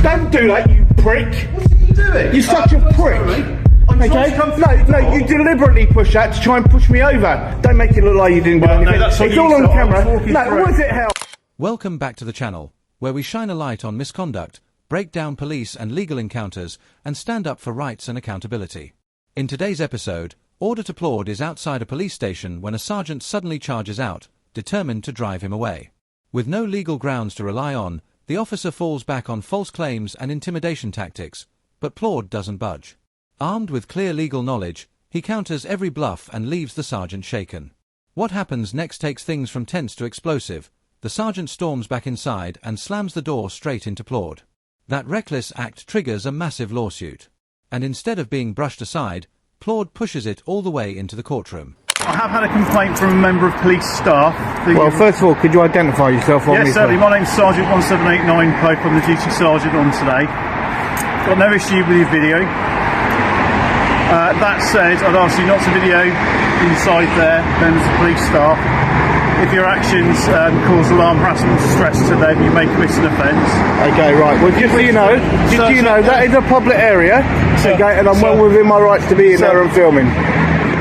Don't do that, you prick. What are you doing? You're such a prick. Okay? No, you deliberately push that to try and push me over. Don't make it look like you didn't do anything. It's all on camera. No, was it hell? Welcome back to the channel, where we shine a light on misconduct, break down police and legal encounters, and stand up for rights and accountability. In today's episode, Auditor Claude is outside a police station when a sergeant suddenly charges out, determined to drive him away. With no legal grounds to rely on, the officer falls back on false claims and intimidation tactics, but Claude doesn't budge. Armed with clear legal knowledge, he counters every bluff and leaves the sergeant shaken. What happens next takes things from tense to explosive. The sergeant storms back inside and slams the door straight into Claude. That reckless act triggers a massive lawsuit. And instead of being brushed aside, Claude pushes it all the way into the courtroom. I have had a complaint from a member of police staff. Well, first of all, could you identify yourself for me? Yes, certainly. My name's Sergeant 1789 Pope. I'm the duty sergeant on today. Got no issue with your video. That said, I'd ask you not to video inside there, members of police staff. If your actions cause alarm, harassment, distress to them, you may commit an offence. Okay, right. Well, just so you know, that is a public area, okay, and I'm well within my rights to be in there and filming.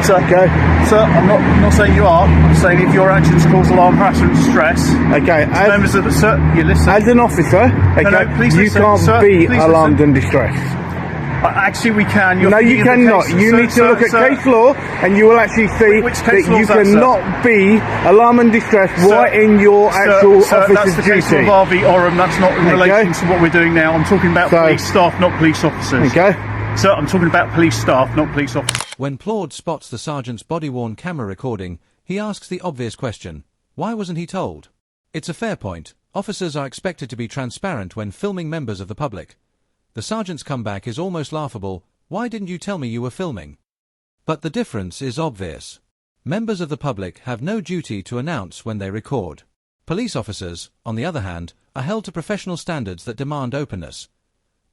Sir, okay. Sir, I'm not saying you are. I'm saying if your actions cause alarm, harassment, distress. Okay. Members of the sir, you listen. As an officer, okay, no, please you listen, can't sir, be alarmed and distressed. Actually, we can. No, you cannot. You need to look at case law, and you will actually see that you cannot be alarmed and distressed right in your actual officer's that's the duty. Case law of RV Oram. That's not in relation to what we're doing now. I'm talking about police staff, not police officers. Okay. Sir, I'm talking about police staff, not police officers. When Claude spots the sergeant's body-worn camera recording, he asks the obvious question: why wasn't he told? It's a fair point. Officers are expected to be transparent when filming members of the public. The sergeant's comeback is almost laughable: why didn't you tell me you were filming? But the difference is obvious. Members of the public have no duty to announce when they record. Police officers, on the other hand, are held to professional standards that demand openness.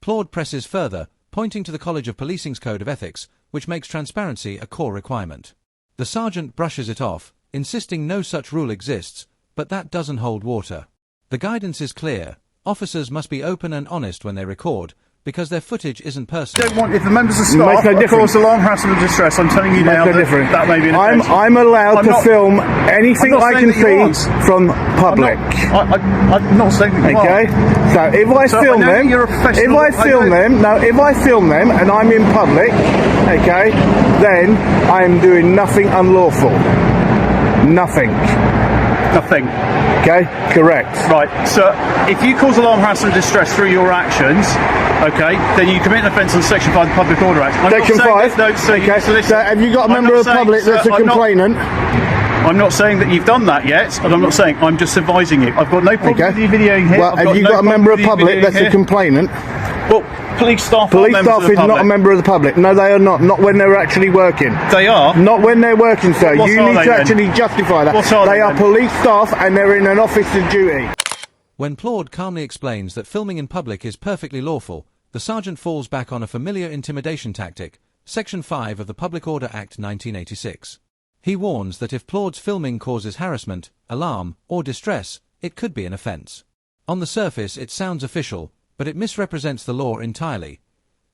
Claude presses further, pointing to the College of Policing's Code of Ethics, which makes transparency a core requirement. The sergeant brushes it off, insisting no such rule exists, but that doesn't hold water. The guidance is clear: officers must be open and honest when they record, because their footage isn't personal. Don't want, if the members of staff cause alarm, harassment, and distress, I'm telling you now that may be an offence. I'm allowed to film anything I can see from public. I'm not saying that you okay? So if I film them, if I film them and I'm in public, okay, then I'm doing nothing unlawful. Nothing. Nothing. Okay, correct. Right, so if you cause alarm, harassment, and distress through your actions, okay, then you commit an offence on Section 5 of the Public Order Act. Section 5? No, so have you got a member of the public that's a complainant? I'm not saying that you've done that yet, and I'm not saying, I'm just advising you. I've got no problem with you videoing here. Well, have you got a member of the public that's a complainant? Well, police staff is not a member of the public. No, they are not. Not when they're actually working. They are? Not when they're working, sir. You need to actually justify that. They are police staff and they're in an officer's duty. When Claude calmly explains that filming in public is perfectly lawful, the sergeant falls back on a familiar intimidation tactic, Section 5 of the Public Order Act 1986. He warns that if Claude's filming causes harassment, alarm, or distress, it could be an offence. On the surface it sounds official, but it misrepresents the law entirely.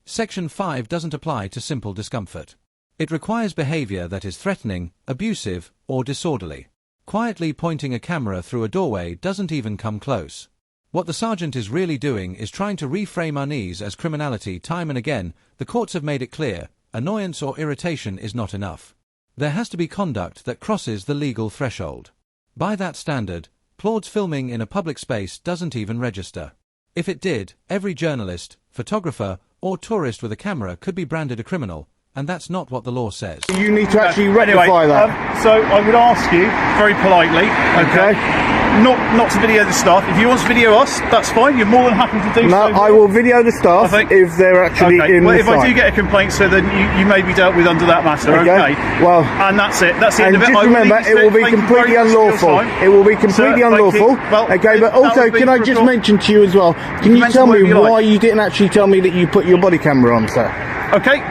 Section 5 doesn't apply to simple discomfort. It requires behavior that is threatening, abusive, or disorderly. Quietly pointing a camera through a doorway doesn't even come close. What the sergeant is really doing is trying to reframe unease as criminality. Time and again, the courts have made it clear: annoyance or irritation is not enough. There has to be conduct that crosses the legal threshold. By that standard, Claude's filming in a public space doesn't even register. If it did, every journalist, photographer, or tourist with a camera could be branded a criminal, and that's not what the law says. You need to actually rectify that. So I would ask you, very politely, okay, not to video the staff. If you want to video us, that's fine. You're more than happy to do so. No, I will video the staff if they're actually in the if I do get a complaint, so then you may be dealt with under that matter, okay? Well, and that's it. That's the end of it. Just remember, it will be completely unlawful. It will be completely unlawful. Okay, but also, can I just mention to you as well, can you tell me why you didn't actually tell me that you put your body camera on, sir? Okay.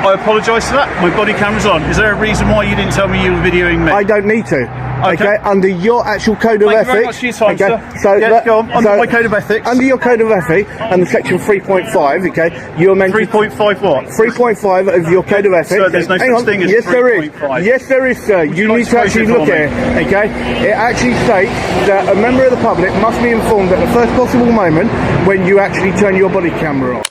I apologise for that. My body camera's on. Is there a reason why you didn't tell me you were videoing me? I don't need to. Okay, under your actual code of Thank you very ethics. much for your time, okay, sir. so Yes, go on. Under my code of ethics. Under your code of ethics, under section 3.5, okay, you're meant 3.5 what? 3.5 of your code of ethics. Sir, there's no such thing as yes, there is. 3.5. Yes, there is, sir. You like need to to quote actually it for look at it. Okay, it actually states that a member of the public must be informed at the first possible moment when you actually turn your body camera on.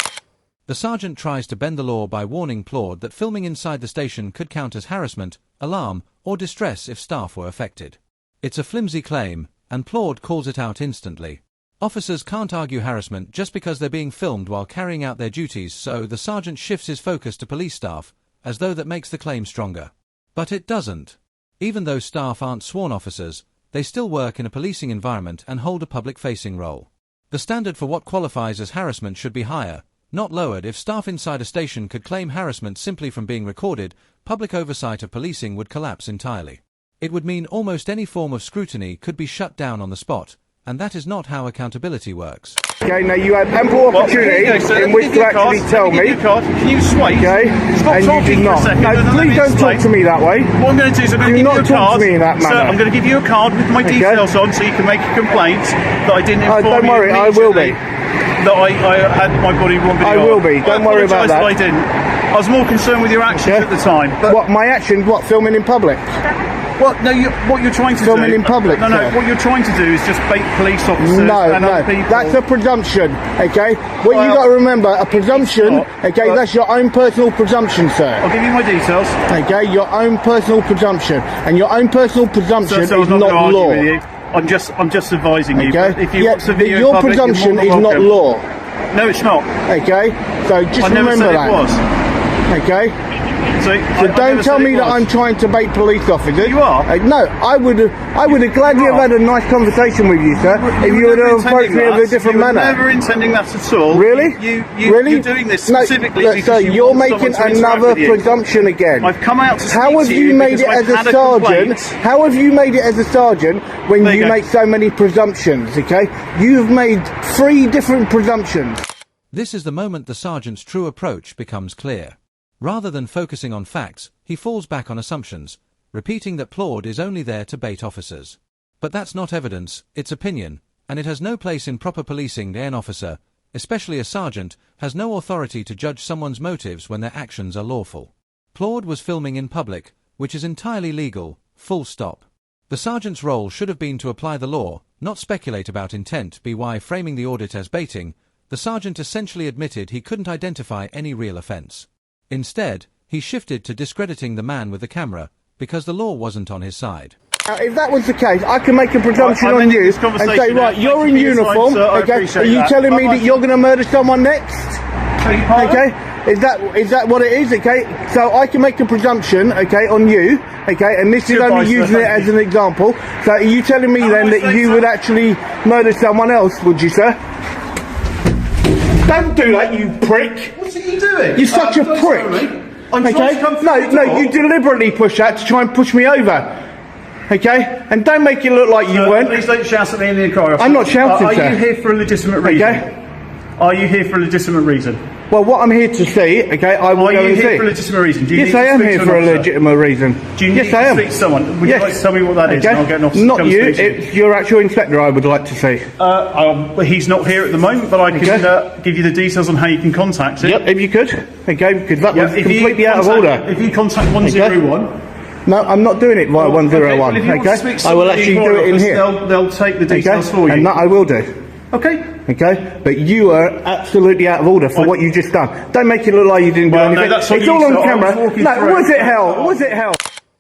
The sergeant tries to bend the law by warning Claude that filming inside the station could count as harassment, alarm, or distress if staff were affected. It's a flimsy claim, and Claude calls it out instantly. Officers can't argue harassment just because they're being filmed while carrying out their duties, so the sergeant shifts his focus to police staff, as though that makes the claim stronger. But it doesn't. Even though staff aren't sworn officers, they still work in a policing environment and hold a public-facing role. The standard for what qualifies as harassment should be higher, not lowered. If staff inside a station could claim harassment simply from being recorded, public oversight of policing would collapse entirely. It would mean almost any form of scrutiny could be shut down on the spot, and that is not how accountability works. Okay, now you had ample opportunity in which to actually tell me. Can you just wait? Okay, Stop and you talking did for a not. second. No, and then let please me don't explain. talk to me that way. What I'm going to do is I'm going to Do give not you a talk card. to me in that Sir, manner. I'm going to give you a card with my details on so you can make a complaint that I didn't inform Don't worry, you I will immediately be. that I had my body one video I will be. Don't worry about that. I didn't. I was more concerned with your actions at the time. But What, my action? What, filming in public? Well, no, what you're trying to Filming do... in public, No, sir. what you're trying to do is just bait police officers No, and other people. that's a presumption, okay? What Well, you got to remember, a presumption, not, okay, but- that's your own personal presumption, sir. I'll give you my details. Okay, your own personal presumption, and your own personal presumption So is I'm not gonna argue law. with you. I'm just advising you. Okay, But if you yeah, watch the video your in public, you're presumption more is than not welcome. law. No, it's not. Okay, so just I never remember said that. it was. Okay, So so don't tell me that I'm trying to bait police officers. You are? No, I would have gladly have had a nice conversation with you, sir, if you would have approached me in a different manner. You were never intending that at all. Really? Really? You're doing this specifically look, because sir, you you're want making someone to interact another with you. presumption again. I've come out to speak How have to you made it because as I've a had sergeant? complaint. How have you made it as a sergeant when There you you go. make so many presumptions? Okay, you've made 3 different presumptions. This is the moment the sergeant's true approach becomes clear. Rather than focusing on facts, he falls back on assumptions, repeating that Claude is only there to bait officers. But that's not evidence, it's opinion, and it has no place in proper policing. An officer, especially a sergeant, has no authority to judge someone's motives when their actions are lawful. Claude was filming in public, which is entirely legal, full stop. The sergeant's role should have been to apply the law, not speculate about intent. By framing the audit as baiting, the sergeant essentially admitted he couldn't identify any real offence. Instead, he shifted to discrediting the man with the camera, because the law wasn't on his side. Now, if that was the case, I can make a presumption I'm on ending you this and conversation say, now. right, Thank you're you in for your time, uniform, sir. I okay? appreciate Are you that. telling me Bye-bye. that you're going to murder someone next? Okay, is that what it is? Okay, so I can make a presumption, okay, on you, okay, and this is Goodbye, only sir. using it Thank as you. an example. So are you telling me then I that say you so? would actually murder someone else? Would you, sir? Don't do that, you prick! What are you doing? You're such a prick. I'm trying Okay? to come through No, the door. you deliberately push that to try and push me over. Okay? And don't make it look like you weren't. Please don't shout at me in the inquiry. I'm not shouting, Are sir. you here for a legitimate reason? Okay? Are you here for a legitimate reason? Well, what I'm here to see, okay, I will Are go you and here see. for a legitimate reason? Do you Yes, need I to am speak here to an for a officer? legitimate reason. Do you need Yes, I to am. speak to someone? Would Yes. you like to tell me what that is? Okay? And I'll get an officer Not to come you, speak to you. it's your actual inspector I would like to see. He's not here at the moment, but I can Okay. give you the details on how you can contact him. Yep, if you could. Okay, because that Yeah, was completely out of order. If you contact 101, No, I'm not doing it via 101, if you want to speak to I will someone in the actually do inquiry it in office, here. They'll take the Okay? details for you. And that I will do. Okay. Okay? But you are absolutely out of order for what you just done. Don't make it look like you didn't do Well, no, anything. that's what It's you all said. on I was camera. walking No, through. was it hell? Was it hell?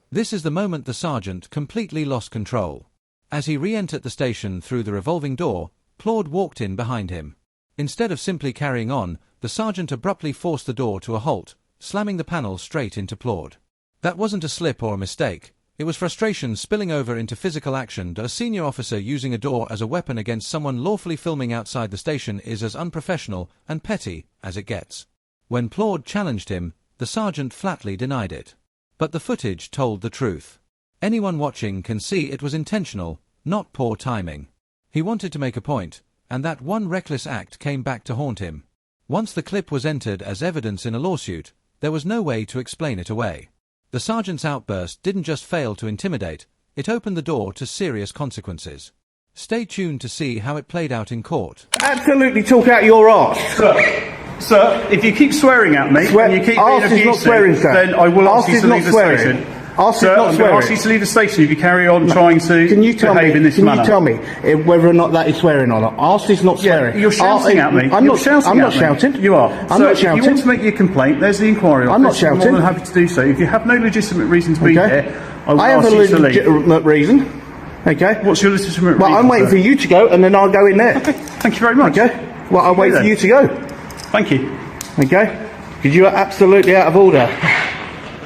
This is the moment the sergeant completely lost control. As he re-entered the station through the revolving door, Claude walked in behind him. Instead of simply carrying on, the sergeant abruptly forced the door to a halt, slamming the panel straight into Claude. That wasn't a slip or a mistake. It was frustration spilling over into physical action. A senior officer using a door as a weapon against someone lawfully filming outside the station is as unprofessional and petty as it gets. When Claude challenged him, the sergeant flatly denied it. But the footage told the truth. Anyone watching can see it was intentional, not poor timing. He wanted to make a point, and that one reckless act came back to haunt him. Once the clip was entered as evidence in a lawsuit, There was no way to explain it away. The sergeant's outburst didn't just fail to intimidate, it opened the door to serious consequences. Stay tuned to see how it played out in court. Absolutely talk out your arse. Sir, if you keep swearing at me and you keep being abusive, then I will ask you to leave the station. Sir, I'm going to ask you to leave the station if you carry on trying to behave in this manner. Can you tell me whether or not that is swearing or not? Arse is not swearing. You're shouting at me. I'm not shouting. You are. I'm not shouting. If you want to make your complaint, there's the inquiry office. I'm not shouting. I'm more than happy to do so. If you have no legitimate reason to be here, I will have ask a you to leave. legitimate reason. Okay. What's your legitimate reason? Well, I'm waiting for you to go, and then I'll go in there. Okay. Thank you very much. Okay. Well, I'll wait for you to go. Thank you. Okay. Because you are absolutely out of order.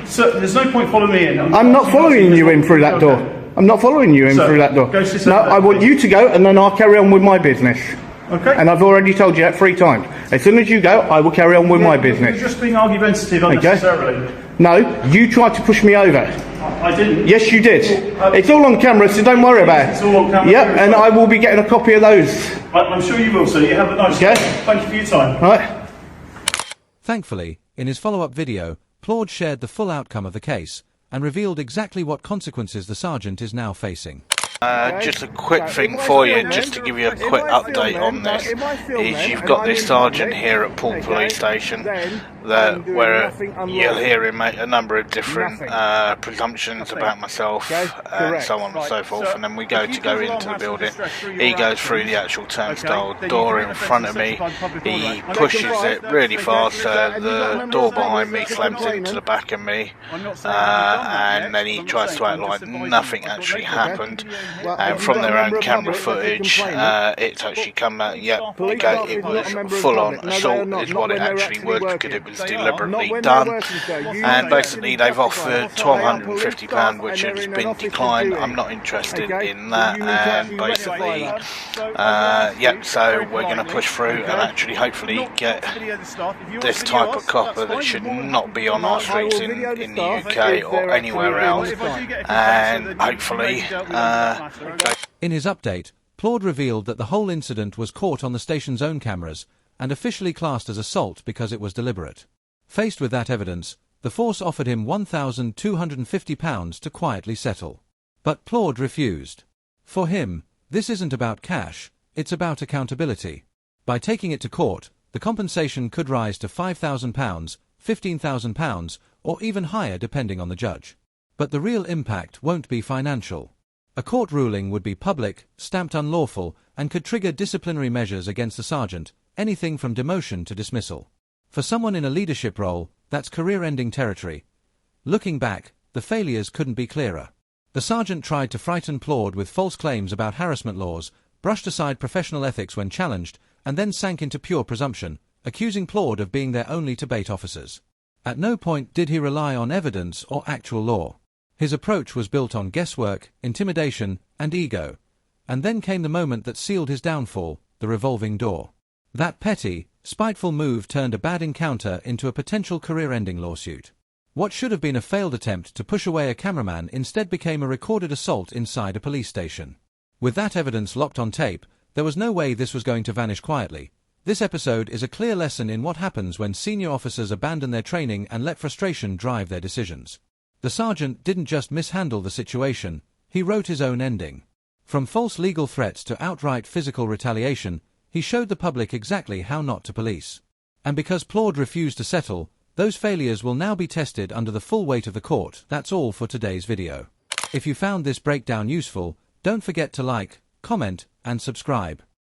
Sir, there's no point following me in. I'm not following you in through that door. I'm not following you in through that door. No, I want you to go, and then I'll carry on with my business. Okay. And I've already told you that 3 times. As soon as you go, I will carry on with my business. You're just being argumentative unnecessarily. No, you tried to push me over. I didn't. Yes, you did. It's all on camera, so don't worry about it. It's all on camera. Yep, and I will be getting a copy of those. I'm sure you will, sir. You have a nice day. Thank you for your time. All right. Thankfully, in his follow-up video, Claude shared the full outcome of the case and revealed exactly what consequences the sergeant is now facing. Just a quick thing for you, just to give you a quick update on this, is you've got this sergeant here at Poole Police Station where you'll hear him make a number of different presumptions about myself and so on and so forth, and then we go into the building. He goes through the actual turnstile door in front of me, he pushes it really fast, the door behind me slams into the back of me, and then he tries to act like nothing actually happened. And from their own camera footage, it's actually come out, it was full-on assault is what it actually was, because it was deliberately done. And basically they've offered £1,250, which has been declined. I'm not interested in that, and basically, so we're going to push through and actually hopefully get this type of copper that should not be on our streets in the UK or anywhere else, and hopefully In his update, Claude revealed that the whole incident was caught on the station's own cameras and officially classed as assault because it was deliberate. Faced with that evidence, the force offered him £1,250 to quietly settle. But Claude refused. For him, this isn't about cash, it's about accountability. By taking it to court, the compensation could rise to £5,000, £15,000, or even higher depending on the judge. But the real impact won't be financial. A court ruling would be public, stamped unlawful, and could trigger disciplinary measures against the sergeant, anything from demotion to dismissal. For someone in a leadership role, that's career-ending territory. Looking back, the failures couldn't be clearer. The sergeant tried to frighten Claude with false claims about harassment laws, brushed aside professional ethics when challenged, and then sank into pure presumption, accusing Claude of being their only to-bait officers. At no point did he rely on evidence or actual law. His approach was built on guesswork, intimidation, and ego. And then came the moment that sealed his downfall, the revolving door. That petty, spiteful move turned a bad encounter into a potential career-ending lawsuit. What should have been a failed attempt to push away a cameraman instead became a recorded assault inside a police station. With that evidence locked on tape, there was no way this was going to vanish quietly. This episode is a clear lesson in what happens when senior officers abandon their training and let frustration drive their decisions. The sergeant didn't just mishandle the situation, he wrote his own ending. From false legal threats to outright physical retaliation, he showed the public exactly how not to police. And because Claude refused to settle, those failures will now be tested under the full weight of the court. That's all for today's video. If you found this breakdown useful, don't forget to like, comment, and subscribe.